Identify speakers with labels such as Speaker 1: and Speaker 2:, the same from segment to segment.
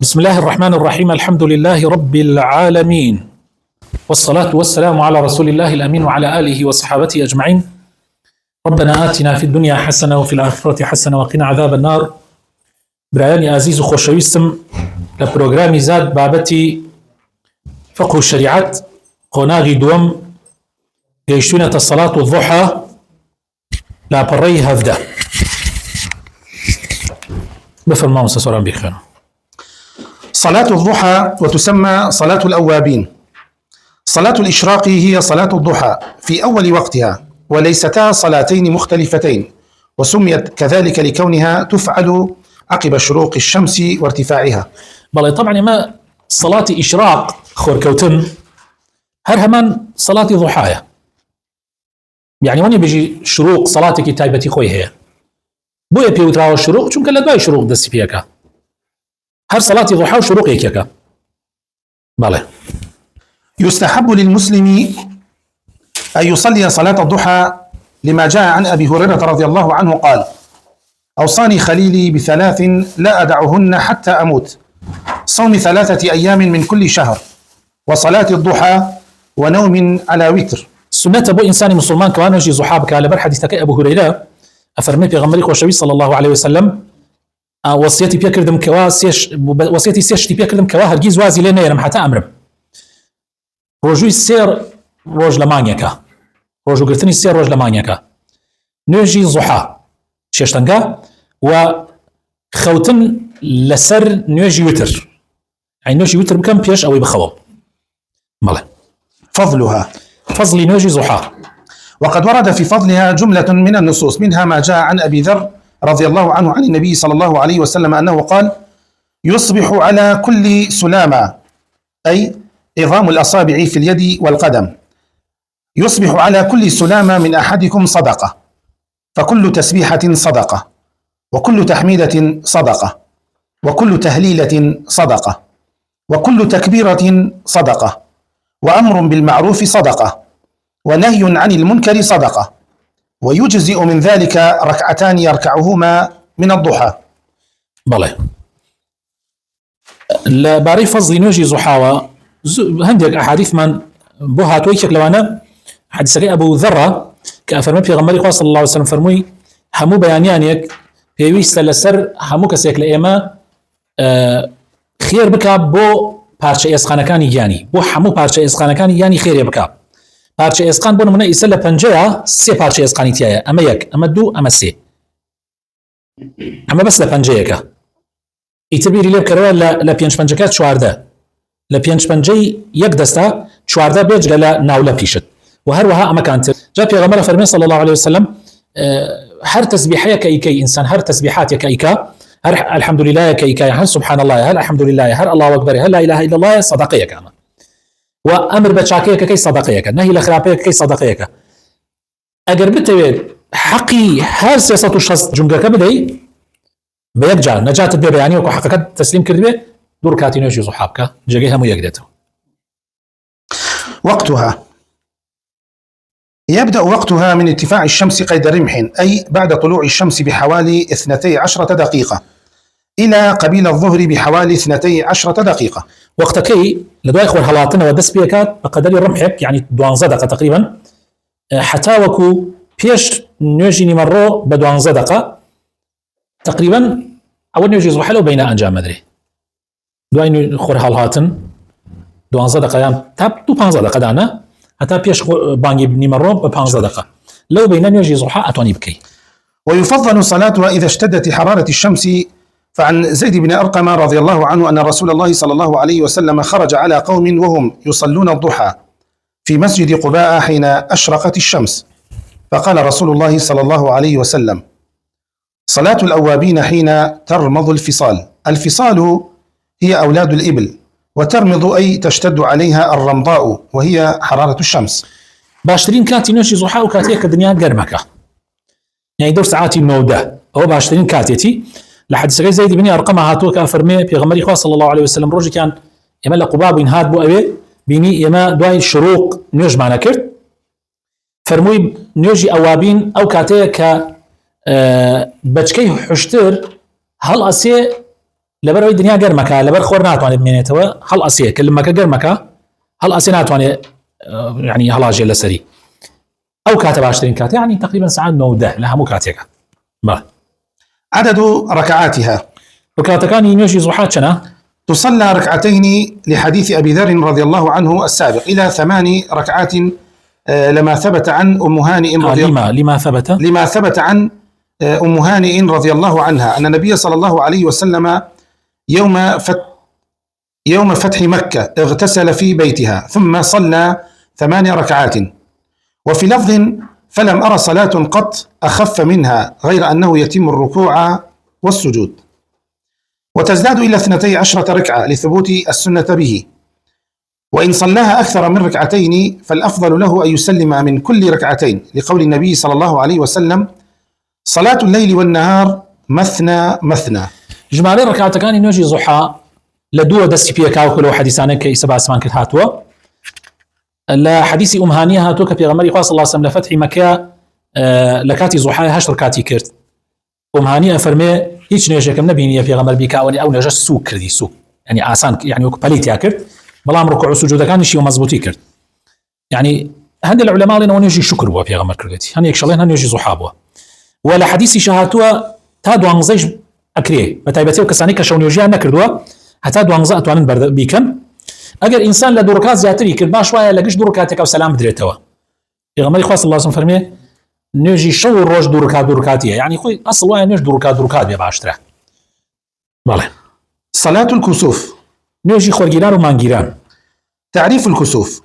Speaker 1: بسم الله الرحمن الرحيم. الحمد لله رب العالمين، والصلاة والسلام على رسول الله الأمين وعلى آله وصحابته أجمعين. ربنا آتنا في الدنيا حسنة وفي الآخرة حسنة وقنا عذاب النار. برایانی عزیز و خۆشەویستم لە پرۆگرامی زاد بابەتی فقه الشریعت قۆناغی دووەم گەیشتوونەتە سەڵات الضحى لاپەڕەی 17. بفرماو سەسۆران بخوێنە.
Speaker 2: صلاة الضحى وتسمى صلاة الأوابين. صلاة الإشراق هي صلاة الضحى في أول وقتها، وليستا صلاتين مختلفتين، وسميت كذلك لكونها تفعل عقب شروق الشمس وارتفاعها.
Speaker 1: بەڵێ طبعا ما صلاة إشراق خۆرکەوتن هەر هەمان صلاة ضحايا، يعني وەنی بيجي شروق صلاتێکی تایبەتی خۆی هەیە، بۆیە پێوتراوە شروق چونکە لە دوای شروق دەستی پێەکە. هر صلاة ضحى وشروق يكيكا. بله.
Speaker 2: يستحب للمسلم أن يصلي صلاة الضحى لما جاء عن أبي هريرة رضي الله عنه قال: أوصاني خليلي بثلاث لا أدعهن حتى أموت: صوم 3 أيام من كل شهر، وصلاة الضحى، ونوم على وتر.
Speaker 1: سنة أبو إنسان مسلمان كمان يجي صحابك على بر حديثك أبو هريرة أفرمي بيغمري خوشوي صلى الله عليه وسلم وصيتي پێ کردم کەوا وصيتي سێشتی پێ کردم کەوا هەرگیز وازی لێ نێرم حتا ئەمرم. ڕۆژووی 3 ڕۆژ لە مانگێکە، ڕۆژوگرتنی 3 ڕۆژ لە مانگێکە، نوێژی زوحا شێشتەنگە و خەوتن لەسەر نوێژی وتر، ئەی نوێژی وتر بکەم پێش ئەوەی بخەوم. بەڵێ.
Speaker 2: فضلها،
Speaker 1: فضل نوێژی زوحا.
Speaker 2: وقد ورد في فضلها جملة من النصوص، منها ما جاء عن أبي ذر رضي الله عنه عن النبي صلى الله عليه وسلم أنه قال: يصبح على كل سلامة، أي عظام الأصابع في اليد والقدم، يصبح على كل سلامة من أحدكم صدقة، فكل تسبيحة صدقة، وكل تحميدة صدقة، وكل تهليلة صدقة، وكل تكبيرة صدقة، وأمر بالمعروف صدقة، ونهي عن المنكر صدقة، ويجزئ من ذلك 2 ركعتان يركعهما من الضحى.
Speaker 1: بەڵێ. لە بارەی فەزلی نوێژی زوحاوە هەندێک ئەحادیثمان بۆ هاتووە. یەکێک لەوانە حەدیثەکەی ئەبوو ذەڕە کە ئەفەرمێ پێغەمبەری خوا صلی الله عليه وسلم فەرمووی هەموو بەیانیانێک پێویستە لەسەر هەموو کەسێک لە ئێمە خێر بکات بۆ پارچە ئێسقانەکانی گیانی، بۆ هەموو پارچە ئێسقانەکانی گیانی خێرێ بکات. پارچە ئێسقان بۆ نمونە ئیسە لە پەنجەیە 3 پارچە ئێسقانی تایە، ئەمە 1، ئەمە 2، ئەمە 3، ئەمە بەس لە پەنجەیەکە. ئیتر بیری لێ بکەرەوە لە 5 پەنجەکە 14، لە 5 پەنجەی 1 دەستە 14 بێجگە لە ناولە پیشت، و هەروەها ئەمەکانتر. جا پێغەمبەر فەرمێ صلی الله عليه وسلم هەر تەسبیحەیەکە ئیکەی ئینسان، هەر تەسبیحاتێکە ئیکا، هەر الحمد لله کە ئیکای، هەر سبحان الله، هەر الحمد لله، هەر الله اکبر، هەر لا اله الا الله، صدقەیەکە ئەمە. و ئەمر بە چاکەیەکەکەی صدقەیەکە، نەهی لە خراپەیەکەکەی صدقەیەکە. ئەگەر بتەوێت حەقی هەر 360 جونگەکە بدەیت بە یەکجار نەجاتت بێ، بەیانی وەکو حەقەکەت تەسلیم کردبێ، 2 رکعتی نوێژی زوحا بکە، جێگەی هەموو یەک دێتەوە.
Speaker 2: وقتها يبدأ وقتها من ارتفاع الشمس قيد رمح، أي بعد طلوع الشمس بحوالي 12 دقيقة، إلى قبيل الظهر بحوالي 12 دقيقة.
Speaker 1: وقتكي لدواي خور هلاتنا ودس بيكات بقدر الرمحك، يعني 12 دقيقة تقريبا، حتى وكو بيش نوجي نمرو ب 12 دقيقة تقريبا. أول نوجي زوحا لو بين أنجا مدري دواي خور هلاتن 12 دقيقة تاب 15 دقيقة دانا حتى بيش بانجي نمرو ب 15 دقيقة لو بين نوجي زوحا أتواني بكي.
Speaker 2: ويفضل صلاتها إذا اشتدت حرارة الشمس. فعن زيد بن أرقم رضي الله عنه أن رسول الله صلى الله عليه وسلم خرج على قوم وهم يصلون الضحى في مسجد قباء حين أشرقت الشمس، فقال رسول الله صلى الله عليه وسلم: صلاة الأوابين حين ترمض الفصال. الفصال هي أولاد الإبل، وترمض أي تشتد عليها الرمضاء، وهي حرارة الشمس.
Speaker 1: باشترين كاتي نوشي زوحا وكاتيك الدنيا قرمكة، يعني 2 ساعات مودة، هو باشترين كاتيتي. لحديث زيد بن أرقم هاتوه كأفرمي بيغمري خوا صلى الله عليه وسلم روجي كان إما لقباب هاد بو أبي بيني إما دواي الشروق نيوج معنا كرت فرموي نيوجي أوابين أو كاتيه ك بچكي حشتر هل أسي لبر الدنيا قرمكا لبر خور ناتواني بمينيتوا هل أسيه كل مكا قرمكا هل أسيه ناتواني يعني هل أجي لسري أو كاتب 20 كات يعني تقريبا ساعات 9 لها مو كاتيكا.
Speaker 2: عدد ركعاتها
Speaker 1: ركعتكان ينجي زحات شنا
Speaker 2: تصلى ركعتين لحديث أبي ذر رضي الله عنه السابق إلى 8 ركعات لما ثبت عن أم هانئ لما ثبت عن أم هانئ رضي الله عنها أن النبي صلى الله عليه وسلم يوم فتح مكة اغتسل في بيتها ثم صلى 8 ركعات. وفي لفظ فلم أرى صلاة قط أخف منها غير أنه يتم الركوع والسجود، وتزداد إلى 12 ركعة لثبوت السنة به. وإن صلاها أكثر من ركعتين فالأفضل له أن يسلم من كل ركعتين لقول النبي صلى الله عليه وسلم صلاة الليل والنهار مثنى مثنى.
Speaker 1: جمالي ركعتك كان ينجي زحا لدو دستي بيكا وكلو حديثانك كي سبع اسمان كت هاتوا لا حديثي هانيه هاتوا كبي غمري صلى الله عليه وسلم لفتح مكة لكاتي زحا 8 ركعتي كرت هانيه فرمي هيش نيجيكم نبيني في غمر بيكا او نجا سوق كردي سوق يعني آسان يعني وك بليت كرت بلام ركوع وسجود كان شيء مزبوطي كرت يعني هند العلماء لنا ونجي شكر بو في غمر كردي هن يكشلين هن يجي زحابوا ولا حديثي شهاتوا تادو انزيج اكري بتايبتي وكساني كشونيوجي نكردوا حتى دوانزا اتوانن برد بيكن اگر انسان لدوركات زياتري كرد ما شويه لقش دوركاتك او سلام بدريتوا پیغمبر خاص الله صلی فرمي نيجي شو روج دوركاتيه يعني خوي اصل واي نيج دوركات بيا باشتره بالله.
Speaker 2: صلاة الكسوف
Speaker 1: نيجي خورجيران ومانجيران.
Speaker 2: تعريف الكسوف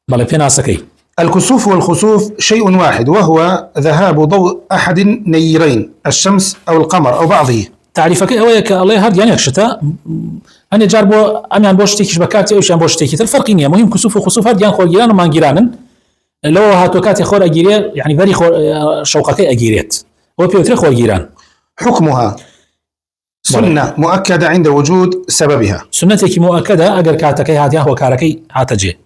Speaker 1: بالله فينا سكي.
Speaker 2: الكسوف والخسوف شيء واحد وهو ذهاب ضوء أحد نيرين الشمس أو القمر أو بعضه.
Speaker 1: تعريفك هو الله هاد يعني الشتاء أنا جاربو أميان بوشتيكش بكاتي أوش بوشتيكي الفرق إني مهم كسوف وخسوف هاد يعني خورجيران ومانجيران لو هاتوكاتي خور أجيري يعني بري خور شوقك أجيريت هو بيوتري خورجيران.
Speaker 2: حكمها سنة مؤكدة عند وجود سببها.
Speaker 1: سنتك مؤكدة أجر كاتكي هاتيا هو كاركي هاتجي.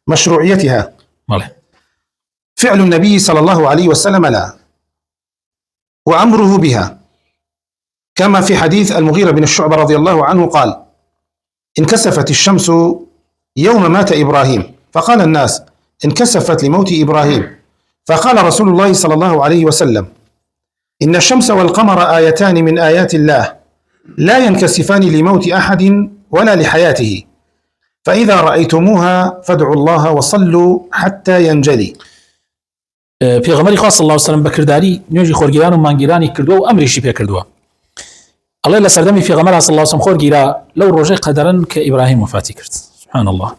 Speaker 2: مشروعيتها
Speaker 1: ماله
Speaker 2: فعل النبي صلى الله عليه وسلم لا وأمره بها كما في حديث المغيرة بن الشعبة رضي الله عنه قال انكسفت الشمس يوم مات إبراهيم فقال الناس انكسفت لموت إبراهيم فقال رسول الله صلى الله عليه وسلم إن الشمس والقمر آيتان من آيات الله لا ينكسفان لموت أحد ولا لحياته فإذا رأيتموها فادعوا الله وصلوا حتى ينجلي.
Speaker 1: پیغمبری خاص الله عليه وسلم بکرداری نوجی خورگیران و مانگیرانی کردو و امریشی پی کردو. الله لسردمی پیغمبر صلی الله علیه وسلم خورگیرا لو روجه قدرن که ابراهیم وفاتی کرد. سبحان الله.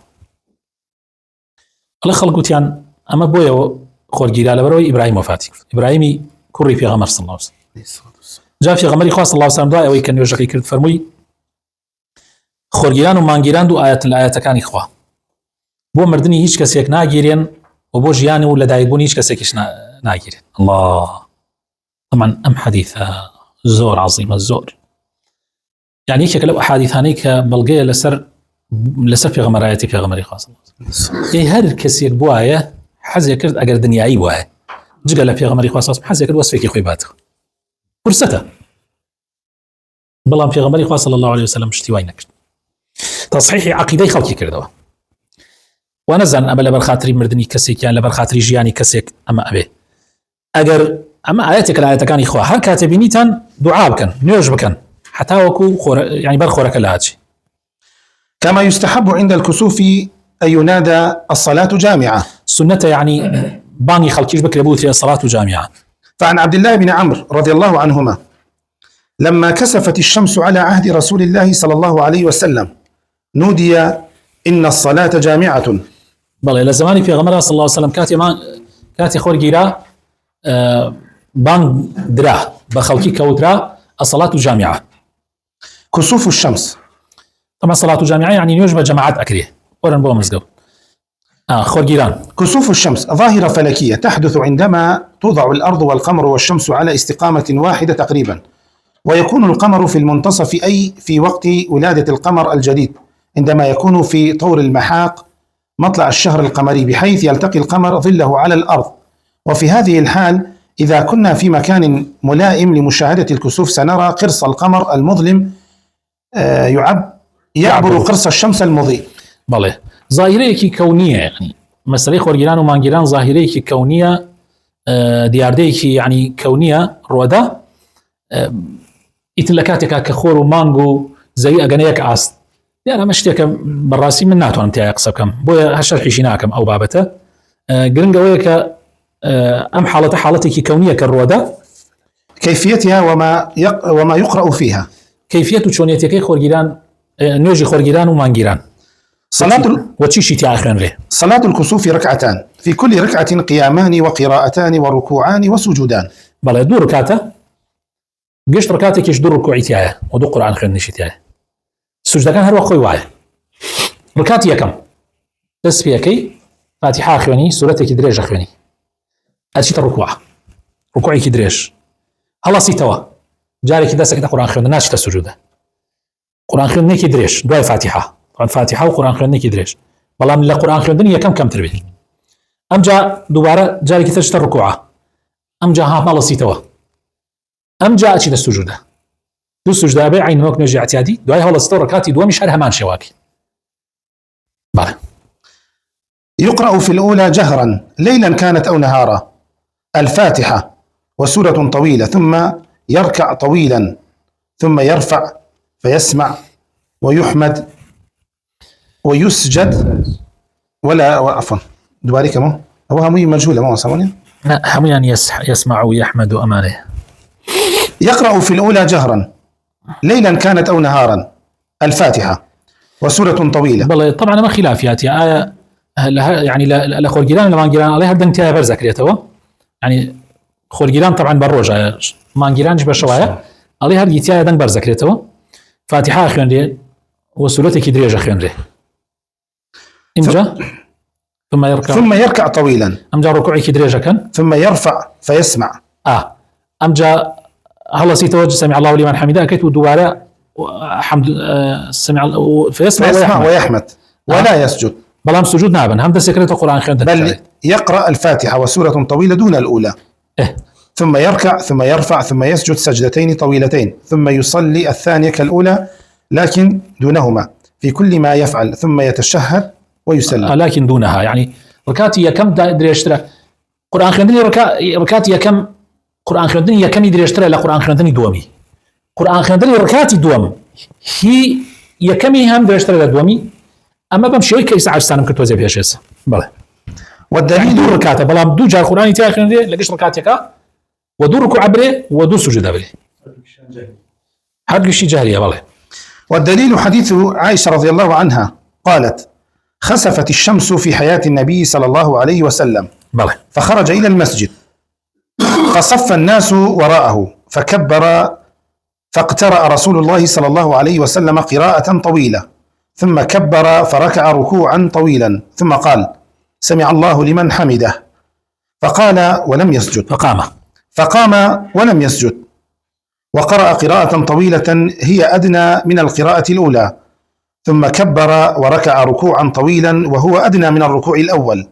Speaker 1: الله خلقوتیان اما بویا خورگیرا لبروی ابراهیم وفاتی کرد. ابراهیمی کوری پیغمبر صلی الله علیه وسلم. جا پیغمبری خاص الله علیه وسلم دعای اوی که نوجی کرد فرموی خورگیران و مانگیران دو آیات کانی خوا. بو مردنی هیچ کسی یک ناگیرین وبو جياني ولا دايبوني ايش كسيكش ناجر الله. طبعا ام حديثة زور عظيمة الزور يعني هيك لو احاديث هانيك بلقيه لسر في غمرايتي في غمري خاصة اي هذا الكسيك بوايه حزي كرد اقر دنياي بوايه جقل في غمري خاصة حزي كرد وصفيك خويباته فرصته بلان في غمري خاصة صلى الله عليه وسلم اشتوينك تصحيح عقيدة خلقي كردوا وانا زان اما لبر خاطري مردني كسيك يعني لبر خاطري جياني كسيك اما ابي اگر اما اياتك الايات كان اخوا هر كاتبيني تن دعاء بكن نيوج بكن حتى وكو يعني بر خورك لهاتشي.
Speaker 2: كما يستحب عند الكسوف ان ينادى الصلاة جامعة
Speaker 1: سنة يعني باني خلقيش بكر بوتي الصلاة جامعة.
Speaker 2: فعن عبد الله بن عمرو رضي الله عنهما لما كسفت الشمس على عهد رسول الله صلى الله عليه وسلم نودي إن الصلاة جامعة.
Speaker 1: بله إلى زماني في غمرة صلى الله عليه وسلم كاتي خور جيرا بان درا بخلقي كودرا الصلاة جامعة.
Speaker 2: كسوف الشمس
Speaker 1: طبعا صلاة جامعة يعني يوجب جماعات أكريه ورن بو مزقو خور جيران.
Speaker 2: كسوف الشمس ظاهرة فلكية تحدث عندما توضع الأرض والقمر والشمس على استقامة واحدة تقريبا ويكون القمر في المنتصف أي في وقت ولادة القمر الجديد عندما يكون في طور المحاق مطلع الشهر القمري بحيث يلتقي القمر ظله على الأرض. وفي هذه الحال إذا كنا في مكان ملائم لمشاهدة الكسوف سنرى قرص القمر المظلم يعبر قرص الشمس المضيء.
Speaker 1: بەڵێ ظاهرەیەکی کەونیە، یعنی مەسلەی خۆرگیران و مانگیران ظاهرەیەکی کەونیە، دیاردەیەکی یعنی کەونیە ڕۆدا. ئیتر لە کاتێکا کە خۆر و مانگ و زەوی ئەگەنە یەک ئاست، دیارە ئەمە شتێکە بەڕاستی من ناتوانم تایە قسە بکەم، بۆیە شەرحیشی ناکەم ئەو بابەتە. گرنگەوەیە کە ئەم حاڵەتە حاڵەتێکی کەونیە کە ڕۆدا.
Speaker 2: كيفيتها وما يقرأ فيها.
Speaker 1: كيفية وشونيتيكي خورجيران نوجي خورجيران ومانجيران. وتشيشي تاع خوينري.
Speaker 2: صلاة الكسوف ركعتان، في كل ركعة قيامان وقراءتان وركوعان وسجودان.
Speaker 1: بلا دو ركعته قشت ركعتي كيش دو ركوعي تاعي ودو قرآن خوينشي تاعي. السجدة كان هر خوي واعي. ركعتي يكم تسبيحكي فاتحة خويني سورتك دريجة خويني. أشيت الركوع. ركوعي كدريج. هلا سيتوا. جاري كده سكت قرآن خويني ناشت السجودة. قرآن خويني كدريج دواي فاتحة. طبعا فاتحة وقرآن خويني كدريج. والله من القرآن خويني يكم كم تربي. أم جاء دوباره جاري كده شت الركوع. أم جاء ها مالا سيتوا. أم جاء أشيت السجودة. دو السجدة أبي عين وقت نجي اعتيادي دواي هلا ستة ركعتي دوا مش هرها مان شواكي. بله.
Speaker 2: يقرأ في الأولى جهرا ليلا كانت أو نهارا الفاتحة وسورة طويلة، ثم يركع طويلا، ثم يرفع فيسمع ويحمد ويسجد ولا عفوا دوباري كمان هو همي مجهولة ما وصلوني.
Speaker 1: لا همي أن يسمع ويحمد أمانه.
Speaker 2: يقرأ في الأولى جهرا ليلا كانت أو نهارا الفاتحة وسورة طويلة.
Speaker 1: بل طبعا ما خلافيات يا آية يعني لا خورجيران لما جيران عليها دنتها برزك ريتوا يعني خورجيران طبعا بروجا ما جيرانش بشوايا عليها ديتيا دن برزك ريتوا فاتحة خير وسورة كدريجة خير إمجا ثم
Speaker 2: يركع طويلا.
Speaker 1: أمجا ركوعي كدريجة كان
Speaker 2: ثم يرفع فيسمع.
Speaker 1: أمجا هلا سيتوجه سمع الله لمن حمده أكيد ودوارا حمد سمع فيسمع
Speaker 2: ويحمد ولا يسجد.
Speaker 1: بلام سجود نابن هم ده سكرت القرآن خير.
Speaker 2: بل يقرأ الفاتحة وسورة طويلة دون الأولى. ثم يركع ثم يرفع ثم يسجد سجدتين طويلتين، ثم يصلي الثانية كالأولى لكن دونهما في كل ما يفعل، ثم يتشهد ويسلم.
Speaker 1: لكن دونها يعني ركعتي يا كم دري اشترى قرآن خيرني ركعتي يا كم قرآن خيرني يا كم يدري اشترى لا قرآن خيرني دومي قرآن خيرني ركعتي دوم هي يا كم هم دري اشترى دومي أما بمشي كيس عجزان كنت وزي فيها شيء بله. والدليل دو ركعته بلام دو جار قرآن تاخيرني لقيش ركعتك ودو ركوع عبره ودو سجود عبره هذا شيء جاهلية بله.
Speaker 2: والدليل حديث عائشة رضي الله عنها قالت: خسفت الشمس في حياة النبي صلى الله عليه وسلم
Speaker 1: بله.
Speaker 2: فخرج إلى المسجد فصف الناس وراءه فكبر، فاقترأ رسول الله صلى الله عليه وسلم قراءة طويلة، ثم كبر فركع ركوعا طويلا، ثم قال: سمع الله لمن حمده، فقال ولم يسجد، فقام ولم يسجد، وقرأ قراءة طويلة هي أدنى من القراءة الأولى، ثم كبر وركع ركوعا طويلا وهو أدنى من الركوع الأول،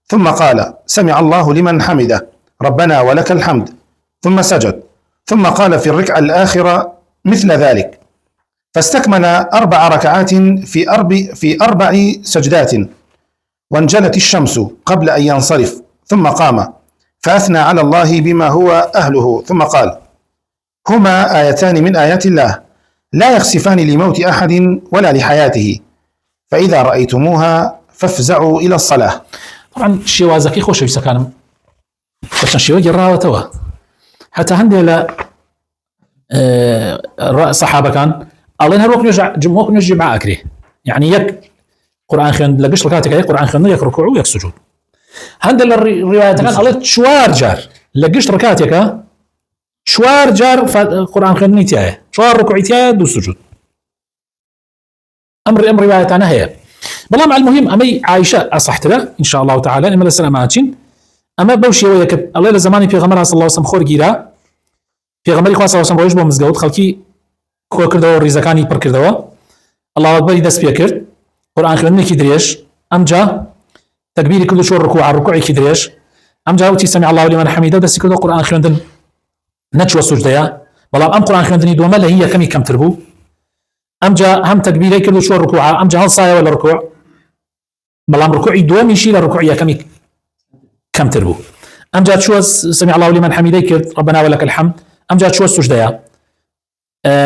Speaker 2: ثم قال: سمع الله لمن حمده ربنا ولك الحمد، ثم سجد، ثم قال في الركعة الآخرة مثل ذلك، فاستكمل 4 ركعات في 4 سجدات، وانجلت الشمس قبل أن ينصرف، ثم قام فأثنى على الله بما هو أهله، ثم قال: هما آيتان من آيات الله لا يخسفان لموت أحد ولا لحياته، فإذا رأيتموها فافزعوا إلى الصلاة.
Speaker 1: طبعا شوازكي خوش بسكانم بس شوي جراوة توا حتى هندي لا صحابة كان الله هر وقت نرجع جمهور نرجع مع أكره يعني يك قرآن خير لقش ركعتك يك قرآن خير يك ركوع ويك سجود. هندي الرواية كان الله شوار جار لقش ركعتك شوار جار قرآن خير نيتياه شوار ركوعيتياه دو سجود. أمر رواية أنا هي بلا مع المهم أمي عائشة أصحت له إن شاء الله تعالى إما لسلاماتين أما بوشي وياك الله لزماني في غمرة صلى الله عليه وسلم خور جيرا في غمرة خاصة صلى الله عليه وسلم مزجود خلكي خور كردوا الرزقاني بر كردوا الله أكبر يدس بيكر قرآن خلني كدريش أم جاء تكبيري كل شو الركوع كدريش أم جاء وتي سمع الله لمن حمده دس كردوا قرآن خلندن نتشوا السجدة بلا أم قرآن خلندني دوما لا هي كم تربو امجا هم تكبيري كردو شو الركوع امجا هل صايا ولا ركوع بلام ركوعي دوم يشيل الركوع كمي كم تربو امجا شو سمع الله لمن حمده كرد ربنا ولك الحمد امجا شو السجدة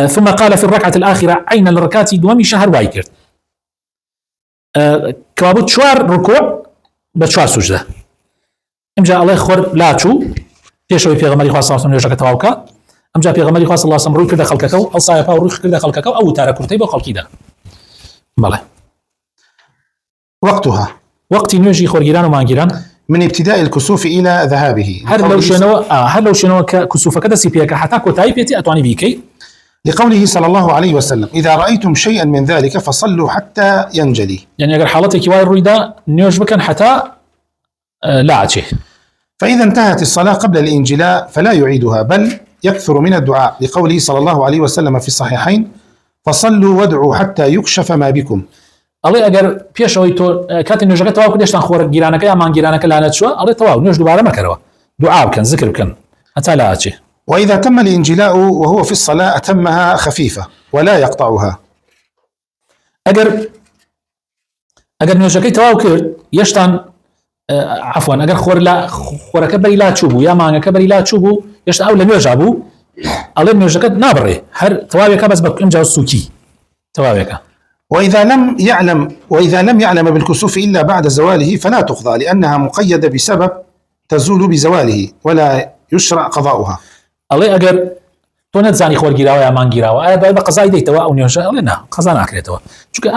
Speaker 1: ثم قال في الركعة الآخرة عين الركعة دوم شهر وايكرد كوابوت شوار ركوع بشوار سجدة امجا الله يخور لا شو پێشەوەی پێغەمبەری خوا صلی الله علیه و نوێژەکە تەواو بکە ئەمجا پێغەمبەری خوا صلی الله علیه و سلم ڕووی کردە خەڵکەکە و ئەڵسایە پا و ڕووی کردە خەڵکەکە و ئەو وتارە کورتەی بۆ خەڵکیدا بەڵێ
Speaker 2: وقتها
Speaker 1: وەقتی نوێژی خۆرگیران و مانگیران
Speaker 2: من ابتداء الكسوف إلى ذهابه
Speaker 1: هەر لەو شوێنەوە کە کسوفەکە دەستی پێکە حتا کۆتایی پێێتی ئەتوانی بیکەی
Speaker 2: لقوله صلى الله عليه وسلم إذا رأيتم شيئا من ذلك فصلوا حتى ينجلي
Speaker 1: يعني ئەگەر حاڵەتێکی وای ڕوویدا نوێژ بکەن حتا لا ئەچێ
Speaker 2: فإذا انتهت الصلاة قبل الانجلاء فلا يعيدها بل يكثر من الدعاء لقوله صلى الله عليه وسلم في الصحيحين فصلوا وادعوا حتى يكشف ما بكم
Speaker 1: ئەڵێ ئەگەر پێشەوەی تۆ کاتی نوێژەکە تەواو کرد هێشتا خۆرگیرانەکە یا مانگیرانەکە لانەت چووە ئەڵێ تەواو نوێژ دووبارە مەکەرەوە دوعا بکەن ذکر بکەن هەتا لا ئەچێ
Speaker 2: وإذا تم الانجلاء وهو في الصلاة أتمها خفيفة ولا يقطعها
Speaker 1: ئەگەر نوێژەکەی تەواو کرد یەشتان عفوا ئەگەر خۆرەکە بەری لا چوو بوو یا مانگەکە بەری لا چوو بوو هێشتا ئەو لە نوێژا بوو ئەڵێ نوێژەکەت نابڕێ هەر تەواوێکە بەس بە ئەمجا سووکی تەواوێکە
Speaker 2: وإذا لم يعلم بالكسوف إلا بعد زواله فلا تقضى لأنها مقيدة بسبب تزول بزواله ولا يشرع قضاؤها
Speaker 1: ئەڵێ ئەگەر تۆ نەتزانی خۆرگیراوە یا مانگیراوە ئایا بە قەزای دەیتەوە ئەو نوێژە ئەڵێ نا قەزا ناکرێتەوە چونکە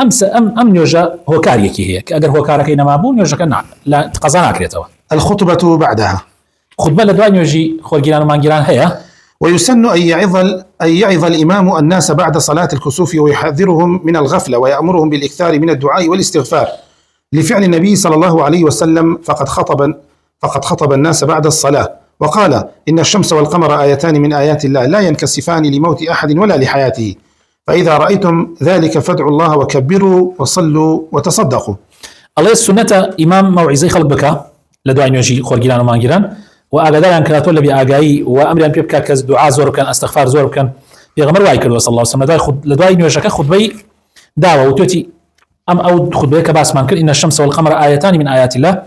Speaker 1: ئەم نوێژە هۆکارێکی هەیە کە ئەگەر هۆکارەکەی نەمابوو نوێژەکە قەزا ناکرێتەوە
Speaker 2: الخطبة بعدها
Speaker 1: خطبة لە دوای نوێژی خۆرگیران و مانگیران هەیە
Speaker 2: ويسن أن يعظ الإمام الناس بعد صلاة الكسوف ويحذرهم من الغفلة ويأمرهم بالإكثار من الدعاء والاستغفار لفعل النبي صلى الله عليه وسلم فقد خطب الناس بعد الصلاة وقال إن الشمس والقمر آيتان من آيات الله لا ينكسفان لموت أحد ولا لحياته فإذا رأيتم ذلك فادعوا الله وكبروا وصلوا وتصدقوا
Speaker 1: الله السنة إمام موعظي خلق بك لدعاء نوێژی خۆرگیران و مانگیران و ئاگاداریان کاتۆ لە بێئاگایی و ئەمریان پێ بکات کە دوعا زۆر بکەن ئەستەغفار زۆر بکەن پێغەمبەر وای کردووە صلی الله علیه و سلم لە دوای نوێژەکە خوتبەی داوە و توێتی ئەو خوتبەیە کە باسمان کرد إن الشمس والقمر آيتان من آيات الله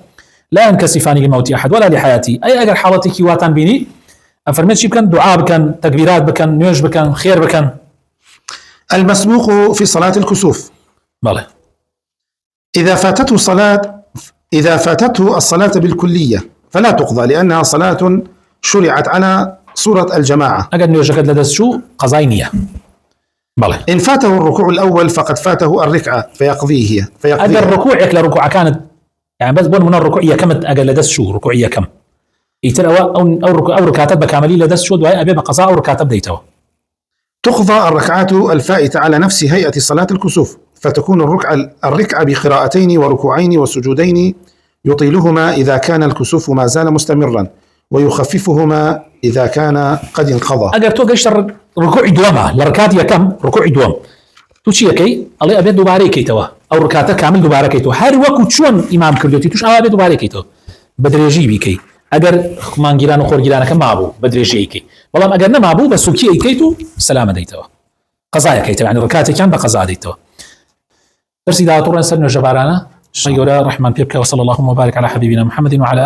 Speaker 1: لا ينكسفان لموت أحد ولا لحياته أي أجر حالتك واتان بيني أفرميت شي بكن دعاء بكن تكبيرات بكن نيوش بكن خير بكن
Speaker 2: المسبوق في صلاة الكسوف
Speaker 1: بله
Speaker 2: إذا فاتته الصلاة بالكلية فلا تقضى لأنها صلاة شرعت على صورة الجماعة
Speaker 1: أجر نيوش كد لدس شو قضاينية بله
Speaker 2: إن فاته الركوع الأول فقد فاته الركعة فيقضيه
Speaker 1: أجر ركوعك لركوع كانت يعني بس بون من الركوعية كم أجل لدس شو ركوعية كم يتر أو ركعات بكاملي لدس شو دعاء أبي بقضاء أو ركعات بديتوا
Speaker 2: تقضى الركعات الفائتة على نفس هيئة صلاة الكسوف فتكون الركعة بقراءتين وركوعين وسجودين يطيلهما إذا كان الكسوف ما زال مستمرا ويخففهما إذا كان قد انقضى
Speaker 1: أجر تو قشت ركوع دوما لركعات كم ركوع دوم توشي كي الله أبي دوباره كيتوا أو ركعات كامل دوباره كيتوا هر وقت شون إمام كردوتي توش أبي دوباره كيتوا بدرجي بيكي أجر مانجيران وخورجيران كم معبو بدرجي كي والله أجر نمعبو بس سوكي كيتو سلامة ديتوا قضايا كيتوا يعني ركعات كم بقضاء ديتوا درسي دعوة طورنا سنة جبارانا شيء رحمن بيبكى وصلى الله وبارك على حبيبنا محمد وعلى